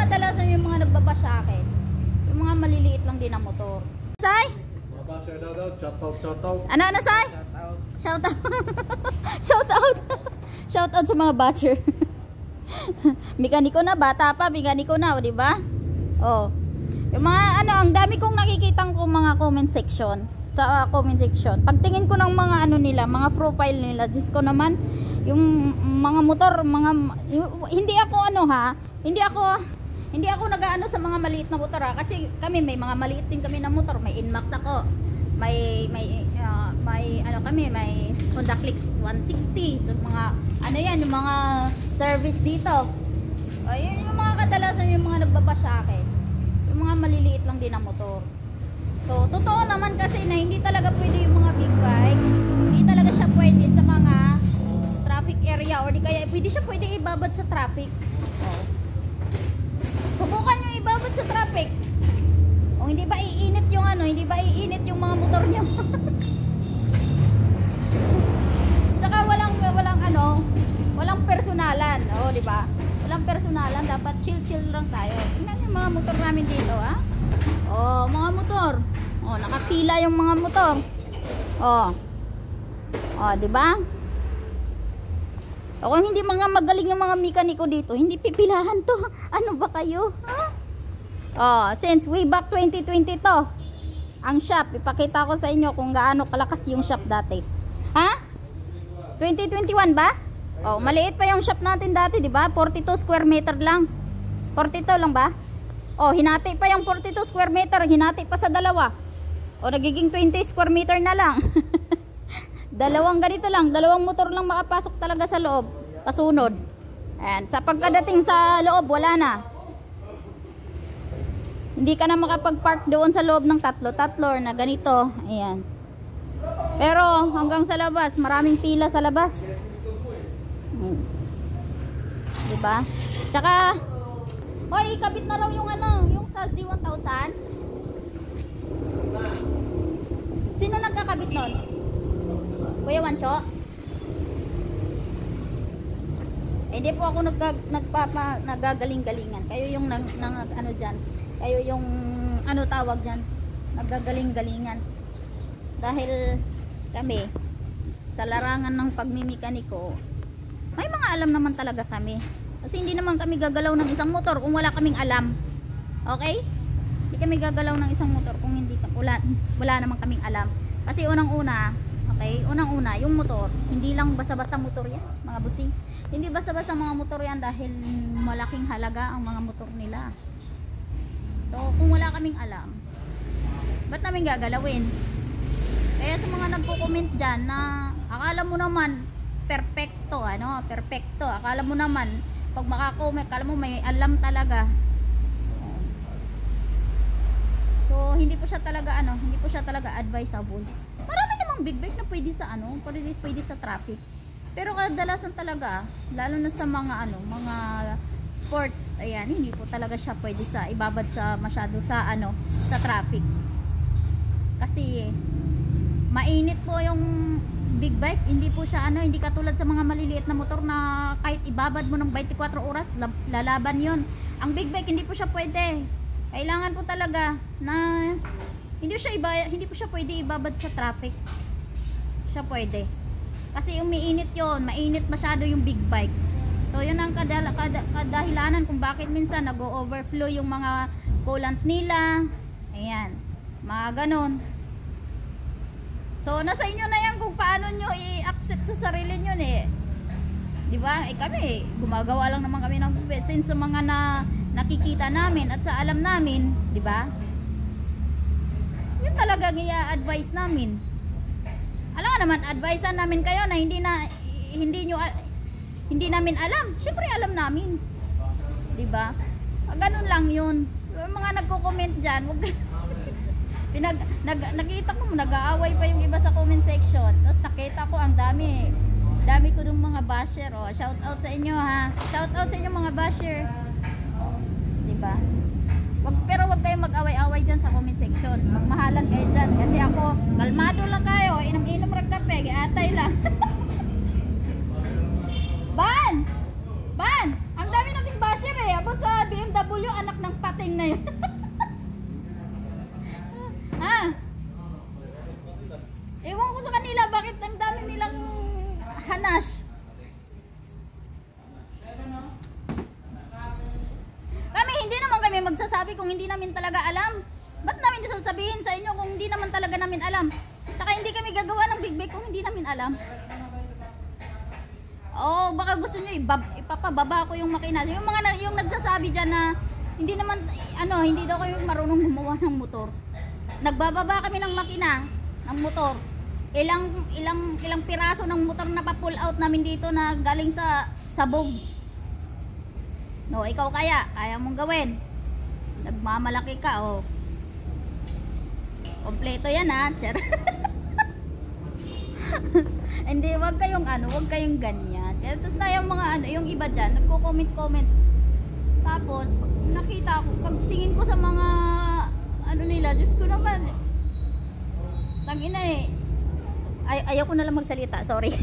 kadalasan yung mga nagbaba sa akin, yung mga maliliit lang din ang motor. Say? Ano Say? Shout out. Shout out. Shout out sa mga basher. Mekaniko na, bata pa, mekaniko na, di ba? Oh. Yung mga ano, ang dami kong nakikitang ko mga comment section. Sa comment section. Pagtingin ko ng mga ano nila, mga profile nila, Diyos ko naman, yung mga motor, hindi ako ano ha, hindi ako nag-aano sa mga maliit na motor ha, kasi kami may mga maliit din kami na motor, may Inmax ako, may ano kami, may Honda Click 160, so mga ano yan, yung mga service dito. Ayun yung mga kadalasan yung mga nagbaba sa akin, yung mga maliliit lang din na motor. So totoo naman kasi na hindi talaga pwede yung mga big bike, hindi talaga siya pwede sa mga traffic area, or di kaya pwede ibabad sa traffic. Oh. Subukan nyo ibabad sa traffic. O hindi ba iinit yung ano, hindi ba iinit yung mga motor nyo? Tsaka walang personalan, oh, di ba? Walang personalan, dapat chill lang tayo. Tingnan yung mga motor namin dito, ha? Oh, mga motor. Oh, nakapila yung mga motor. Oh. Oh, di ba? O kung hindi mga magaling yung mga mekaniko dito, hindi pipilahan to. Ano ba kayo? Ha? Oh, since way back 2020 to, ang shop, ipakita ko sa inyo kung gaano kalakas yung shop dati. Ha? 2021 ba? Oh, maliit pa yung shop natin dati, di ba? 42 square meter lang. 42 lang ba? Oh, hinati pa yung 42 square meter, hinati pa sa dalawa. O nagiging 20 square meter na lang. Dalawang ganito lang, dalawang motor lang makapasok talaga sa loob, kasunod. Ayan, sa pagkadating sa loob, wala na. Hindi ka na makapag-park doon sa loob ng tatlo na ganito. Ayan. Pero hanggang sa labas, maraming pila sa labas. Diba? Tsaka, hoy, ikabit na raw yung ano, yung sa Z1000. Sino nagkakabit nun? Kuya Wansyo? Hindi po ako nagagaling-galingan. Kayo yung ano dyan. Kayo yung ano tawag dyan. Naggagaling-galingan. Dahil kami sa larangan ng pagmimikaniko, may mga alam naman talaga kami. Kasi hindi naman kami gagalaw ng isang motor kung wala kaming alam. Okay? Hindi kami gagalaw ng isang motor kung wala naman kaming alam. Kasi unang-una, okay, unang-una, yung motor, hindi lang basta-basta motor yan, mga busing. Hindi basta-basta mga motor yan dahil malaking halaga ang mga motor nila. So, kung wala kaming alam, ba't namin gagalawin? Kaya sa mga nagko-comment dyan na akala mo naman perfecto, ano, perfecto. Akala mo naman, pag makakomment, akala mo may alam talaga. So, hindi po siya talaga advisable. Marami namang big bike na pwede sa ano, pwede sa traffic. Pero kadalasan talaga, lalo na sa mga ano, mga sports, ayan, hindi po talaga siya pwede sa ibabad sa masyado sa ano, sa traffic. Kasi mainit po yung big bike, hindi po siya ano, hindi katulad sa mga maliliit na motor na kahit ibabad mo ng 24 oras, lalaban 'yon. Ang big bike hindi po siya pwede. Kailangan po talaga na hindi po siya pwede ibabad sa traffic. Siya pwede. Kasi umiinit 'yon, mainit masyado yung big bike. So 'yun ang kadahilanan kung bakit minsan nag-overflow yung mga coolant nila. Ayan. Mga ganon. So nasa inyo na yan kung paano nyo i-accept sa sarili nyo eh. 'Di ba? Kami gumagawa lang naman kami ng since sa mga nakikita namin at sa alam namin, 'di ba? Yun talaga i-advise namin. Alam nga naman, advisean namin kayo na hindi namin alam. Syempre alam namin. 'Di ba? Ganun lang 'yun. Yung mga nagko-comment diyan, wag nakita ko nag-aaway pa yung iba sa comment section. Tapos nakita ko ang dami ko dong mga basher. Oh, shout out sa inyo ha. Shout out sa inyo mga basher. 'Di ba? Pero wag kayong mag-away-away diyan sa comment section. Magmahalan kayo diyan kasi ako kalmado lang kayo. Inom-inom ra kape, giatay lang. Ban! Ang dami nating basher eh. About sa BMW magsasabi kung hindi namin talaga alam? Ba't namin sasabihin sa inyo kung hindi naman talaga namin alam? Tsaka hindi kami gagawa ng big bag kung hindi namin alam. Oh, baka gusto nyo ipapababa ko yung makina. Yung mga yung nagsasabi diyan na hindi naman hindi daw kayo marunong gumawa ng motor. Nagbababa kami ng makina, ng motor. Ilang piraso ng motor na pa-pull out namin dito na galing sa sabog. No, ikaw kaya mong gawin. Nagmamalaki ka, oh. Kompleto yan, ha. Hindi, wag kayong ganyan. Tapos na yung mga yung iba diyan, nagko-comment. Tapos nakita ko, pagtingin ko sa mga nila, Diyos ko naman. Tangina eh. Ayaw ko na lang magsalita, sorry.